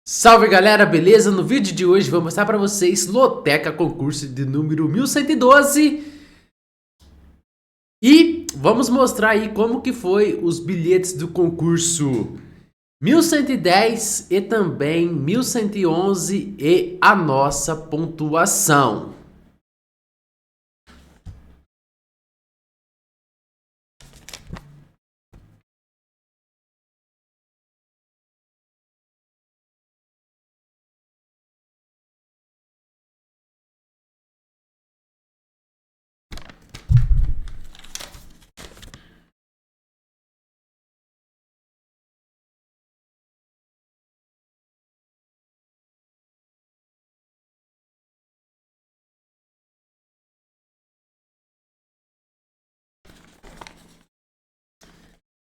Salve galera, beleza? No vídeo de hoje vou mostrar pra vocês Loteca concurso de número 1112 e vamos mostrar aí como que foi os bilhetes do concurso 1110 e também 1111 e a nossa pontuação.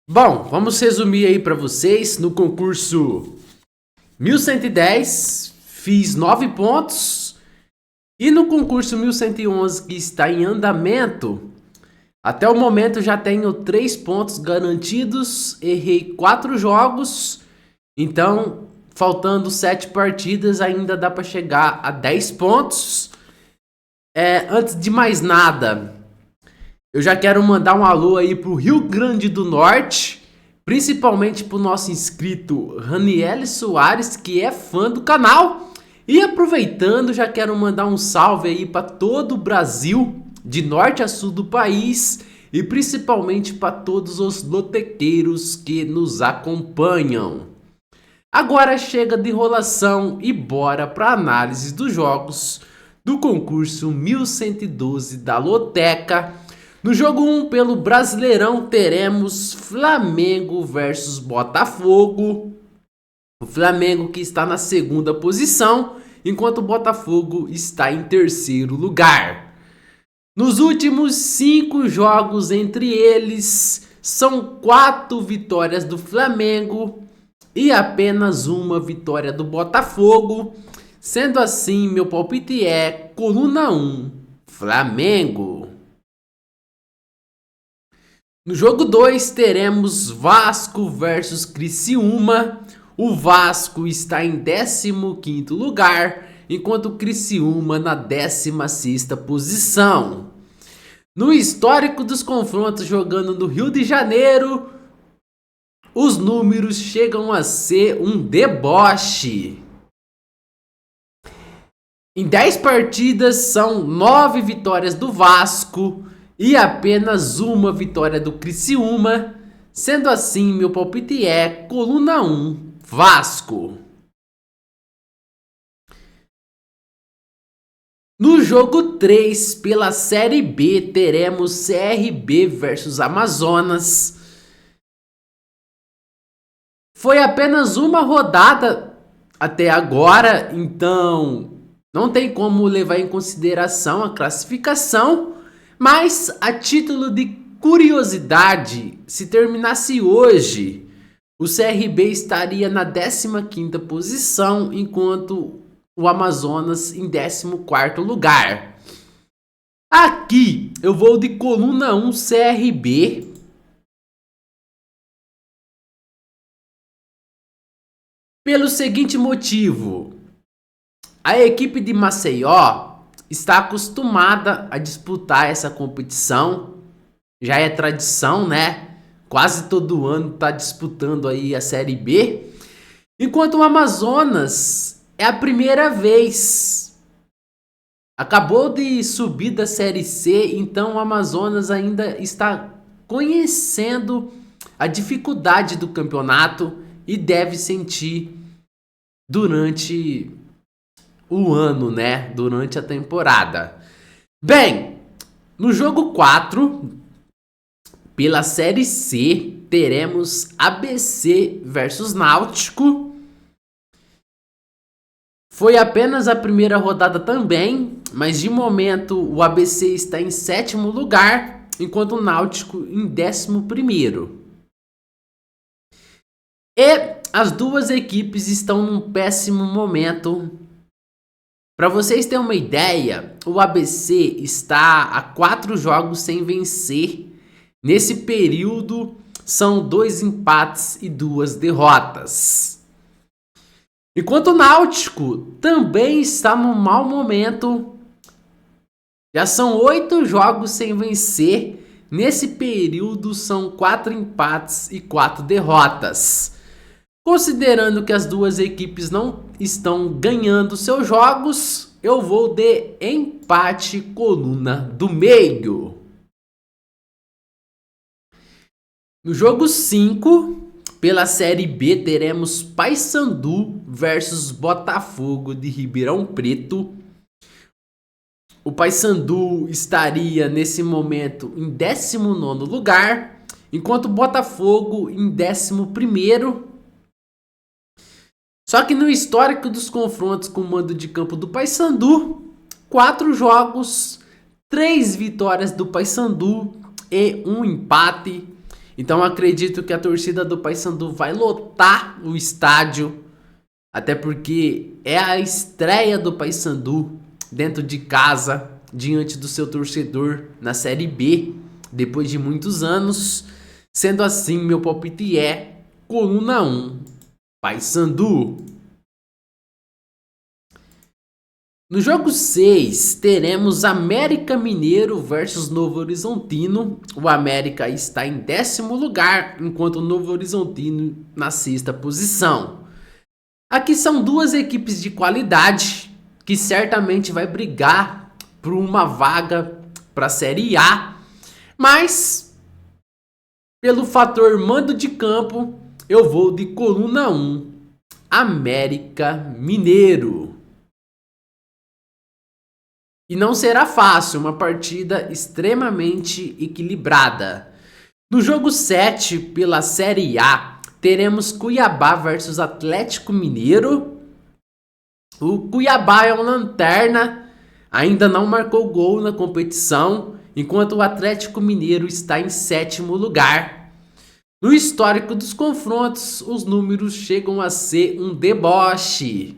Bom, vamos resumir aí para vocês. No concurso 1110 fiz 9 pontos e no concurso 1111 que está em andamento, até o momento já tenho 3 pontos garantidos, errei 4 jogos, então faltando 7 partidas ainda dá para chegar a 10 pontos. Antes de mais nada, eu já quero mandar um alô aí pro Rio Grande do Norte, principalmente pro nosso inscrito Raniel Soares, que é fã do canal. E aproveitando, já quero mandar um salve aí para todo o Brasil, de norte a sul do país, e principalmente para todos os lotequeiros que nos acompanham. Agora chega de enrolação e bora para análise dos jogos do concurso 1112 da Loteca. No jogo 1 pelo Brasileirão teremos Flamengo versus Botafogo. O Flamengo que está na segunda posição, enquanto o Botafogo está em terceiro lugar. Nos últimos 5 jogos entre eles, são 4 vitórias do Flamengo e apenas uma vitória do Botafogo. Sendo assim, meu palpite é coluna 1, Flamengo. No jogo 2 teremos Vasco versus Criciúma. O Vasco está em 15º lugar, enquanto o Criciúma na 16ª posição. No histórico dos confrontos jogando no Rio de Janeiro, os números chegam a ser um deboche. Em 10 partidas são 9 vitórias do Vasco e apenas uma vitória do Criciúma. Sendo assim, meu palpite é coluna 1, Vasco. No jogo 3, pela Série B, teremos CRB versus Amazonas. Foi apenas uma rodada até agora, então não tem como levar em consideração a classificação. Mas a título de curiosidade, se terminasse hoje, o CRB estaria na 15ª posição, enquanto o Amazonas em 14º lugar. Aqui eu vou de coluna 1 CRB. Pelo seguinte motivo: a equipe de Maceió está acostumada a disputar essa competição. Já é tradição, né? Quase todo ano está disputando aí a Série B. Enquanto o Amazonas é a primeira vez. Acabou de subir da Série C, então o Amazonas ainda está conhecendo a dificuldade do campeonato e deve sentir durante o ano, né? Durante a temporada. Bem, no jogo 4, pela Série C, teremos ABC versus Náutico. Foi apenas a primeira rodada também, mas de momento o ABC está em 7º lugar, enquanto o Náutico em 11º. E as duas equipes estão num péssimo momento. Para vocês terem uma ideia, o ABC está a 4 jogos sem vencer. Nesse período, são 2 empates e 2 derrotas. Enquanto o Náutico também está num mau momento. Já são 8 jogos sem vencer. Nesse período são 4 empates e 4 derrotas. Considerando que as duas equipes não estão ganhando seus jogos, eu vou de empate, coluna do meio. No jogo 5, pela Série B, teremos Paysandu versus Botafogo de Ribeirão Preto. O Paysandu estaria nesse momento em 19º lugar, enquanto o Botafogo em 11º. Só que no histórico dos confrontos com o mando de campo do Paysandu, 4 jogos, 3 vitórias do Paysandu e 1 empate. Então acredito que a torcida do Paysandu vai lotar o estádio, até porque é a estreia do Paysandu dentro de casa, diante do seu torcedor na Série B, depois de muitos anos. Sendo assim, meu palpite é coluna 1, Paysandu. No jogo 6, teremos América Mineiro versus Novo Horizontino. O América está em 10º lugar, enquanto o Novo Horizontino na 6ª posição. Aqui são duas equipes de qualidade que certamente vai brigar por uma vaga para a Série A, mas pelo fator mando de campo, eu vou de coluna 1, América Mineiro. E não será fácil, uma partida extremamente equilibrada. No jogo 7, pela Série A, teremos Cuiabá versus Atlético Mineiro. O Cuiabá é uma lanterna, ainda não marcou gol na competição, enquanto o Atlético Mineiro está em 7º lugar. No histórico dos confrontos, os números chegam a ser um deboche.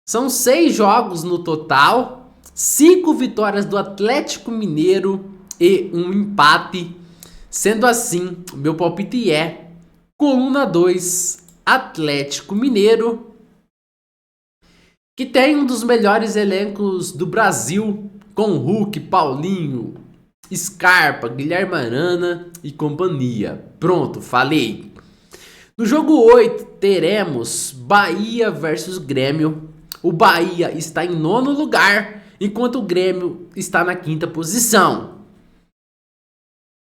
São 6 jogos no total, 5 vitórias do Atlético Mineiro e 1 empate. Sendo assim, meu palpite é coluna 2, Atlético Mineiro, que tem um dos melhores elencos do Brasil, com Hulk, Paulinho, Scarpa, Guilherme Arana e companhia. Pronto, falei. No jogo 8, teremos Bahia versus Grêmio. O Bahia está em 9º lugar, enquanto o Grêmio está na 5ª posição.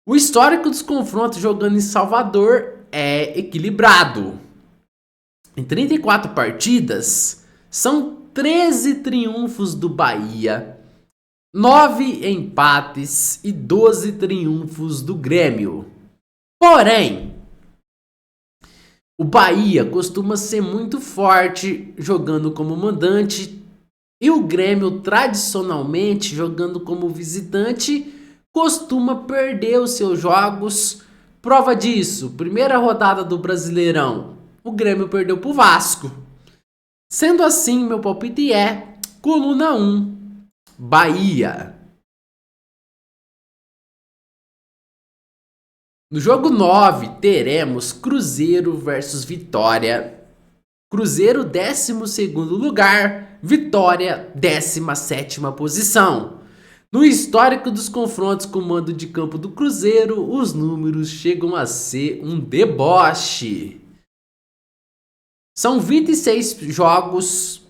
O histórico dos confrontos jogando em Salvador é equilibrado. Em 34 partidas, são 13 triunfos do Bahia, 9 empates e 12 triunfos do Grêmio. Porém, o Bahia costuma ser muito forte jogando como mandante e o Grêmio, tradicionalmente, jogando como visitante, costuma perder os seus jogos. Prova disso, primeira rodada do Brasileirão, o Grêmio perdeu para o Vasco. Sendo assim, meu palpite é coluna 1, Bahia. No jogo 9, teremos Cruzeiro versus Vitória. Cruzeiro 12º lugar, Vitória 17ª posição. No histórico dos confrontos com o mando de campo do Cruzeiro, os números chegam a ser um deboche. São 26 jogos,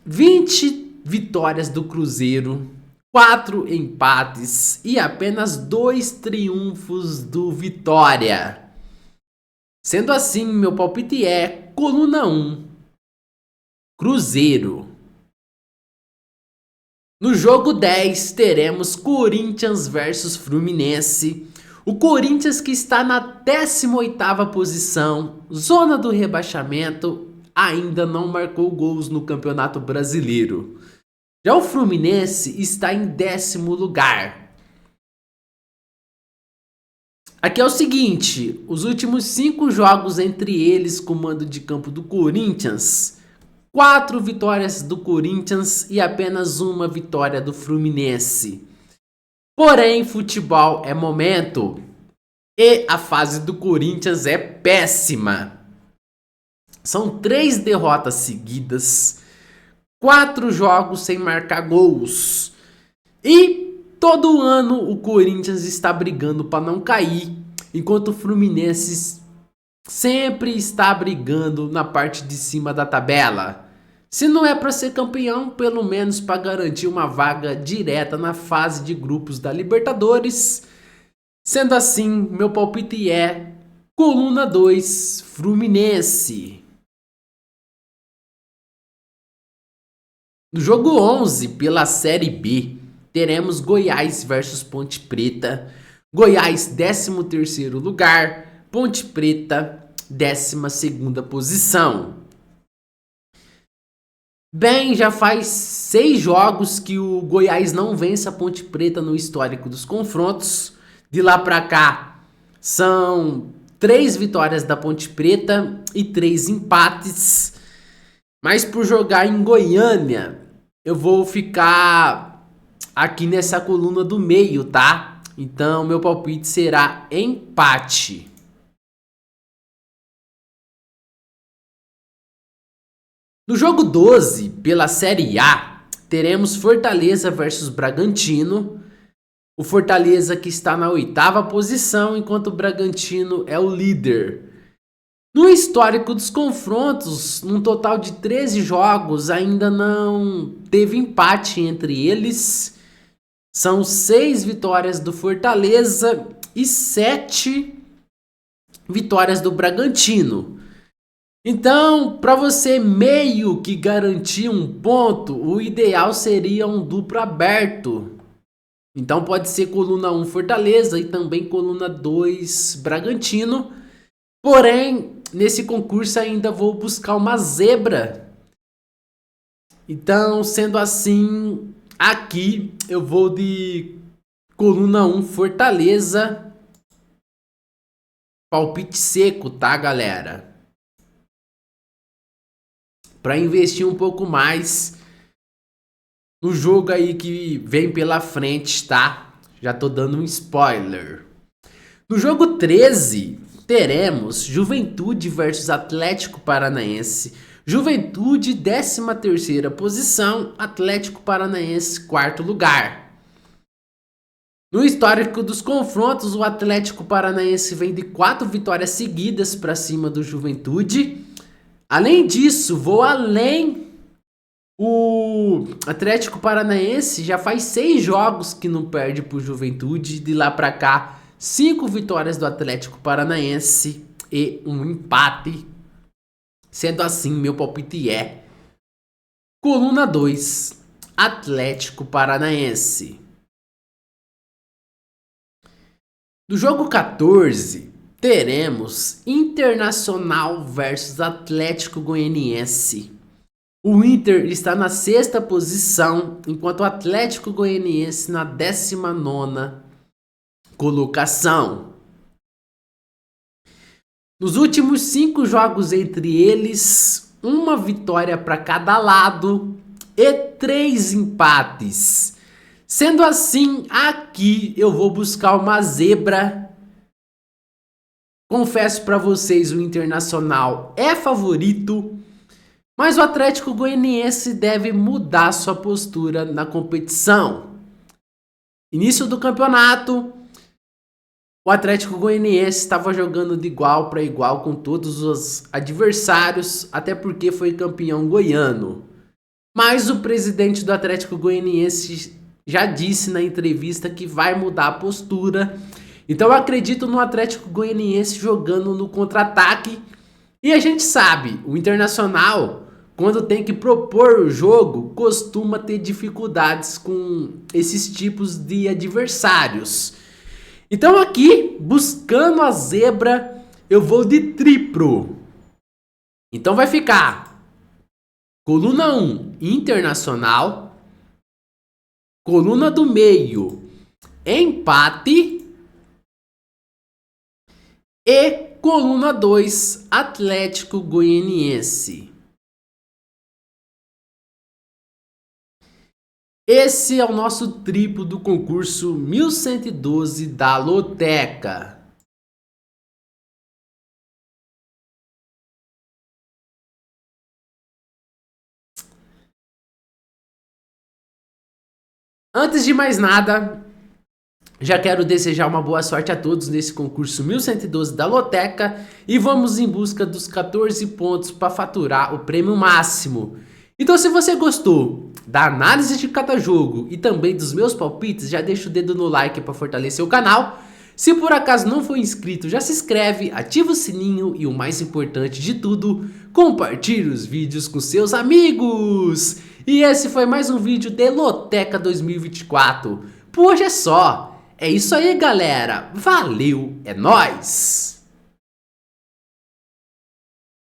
20 vitórias do Cruzeiro, 4 empates e apenas 2 triunfos do Vitória. Sendo assim, meu palpite é coluna 1, Cruzeiro. No jogo 10, teremos Corinthians versus Fluminense. O Corinthians, que está na 18ª posição, zona do rebaixamento, ainda não marcou gols no Campeonato Brasileiro. Já o Fluminense está em 10º lugar. Aqui é o seguinte, os últimos 5 jogos entre eles com o mando de campo do Corinthians, 4 vitórias do Corinthians e apenas 1 vitória do Fluminense. Porém, futebol é momento e a fase do Corinthians é péssima. São 3 derrotas seguidas, 4 jogos sem marcar gols. E todo ano o Corinthians está brigando para não cair, enquanto o Fluminense sempre está brigando na parte de cima da tabela. Se não é para ser campeão, pelo menos para garantir uma vaga direta na fase de grupos da Libertadores. Sendo assim, meu palpite é coluna 2, Fluminense. No jogo 11, pela Série B, teremos Goiás versus Ponte Preta. Goiás, 13º lugar. Ponte Preta, 12ª posição. Bem, já faz 6 jogos que o Goiás não vence a Ponte Preta no histórico dos confrontos. De lá pra cá, são 3 vitórias da Ponte Preta e 3 empates. Mas por jogar em Goiânia, eu vou ficar aqui nessa coluna do meio, tá? Então, meu palpite será empate. No jogo 12, pela Série A, teremos Fortaleza versus Bragantino. O Fortaleza que está na 8ª posição, enquanto o Bragantino é o líder. No histórico dos confrontos, num total de 13 jogos, ainda não teve empate entre eles. São 6 vitórias do Fortaleza e 7 vitórias do Bragantino. Então, para você meio que garantir um ponto, o ideal seria um duplo aberto. Então pode ser coluna 1 Fortaleza e também coluna 2 Bragantino. Porém, nesse concurso ainda vou buscar uma zebra. Então, sendo assim, aqui eu vou de coluna 1 Fortaleza. Palpite seco, tá, galera? Para investir um pouco mais no jogo aí que vem pela frente, tá? Já tô dando um spoiler. No jogo 13, teremos Juventude versus Atlético Paranaense. Juventude, 13ª posição, Atlético Paranaense, 4º lugar. No histórico dos confrontos, o Atlético Paranaense vem de 4 vitórias seguidas para cima do Juventude. Além disso, vou além. O Atlético Paranaense já faz 6 jogos que não perde pro Juventude. De lá pra cá, 5 vitórias do Atlético Paranaense e um empate. Sendo assim, meu palpite é coluna 2, Atlético Paranaense. No jogo 14, teremos Internacional versus Atlético Goianiense. O Inter está na 6ª posição, enquanto o Atlético Goianiense na 19ª colocação. Nos últimos 5 jogos entre eles, 1 vitória para cada lado e 3 empates. Sendo assim, aqui eu vou buscar uma zebra. Confesso para vocês, o Internacional é favorito, mas o Atlético Goianiense deve mudar sua postura na competição. Início do campeonato, o Atlético Goianiense estava jogando de igual para igual com todos os adversários, até porque foi campeão goiano. Mas o presidente do Atlético Goianiense já disse na entrevista que vai mudar a postura. Então eu acredito no Atlético Goianiense jogando no contra-ataque. E a gente sabe, o Internacional, quando tem que propor o jogo, costuma ter dificuldades com esses tipos de adversários. Então aqui, buscando a zebra, eu vou de triplo. Então vai ficar coluna 1, Internacional. Coluna do meio, empate. E coluna 2, Atlético Goianiense. Esse é o nosso triplo do concurso 1112 da Loteca. Antes de mais nada, já quero desejar uma boa sorte a todos nesse concurso 1112 da Loteca e vamos em busca dos 14 pontos para faturar o prêmio máximo. Então, se você gostou da análise de cada jogo e também dos meus palpites, já deixa o dedo no like para fortalecer o canal. Se por acaso não for inscrito, já se inscreve, ativa o sininho e o mais importante de tudo, compartilhe os vídeos com seus amigos. E esse foi mais um vídeo de Loteca 2024. Por hoje é só. É isso aí, galera. Valeu, é nóis!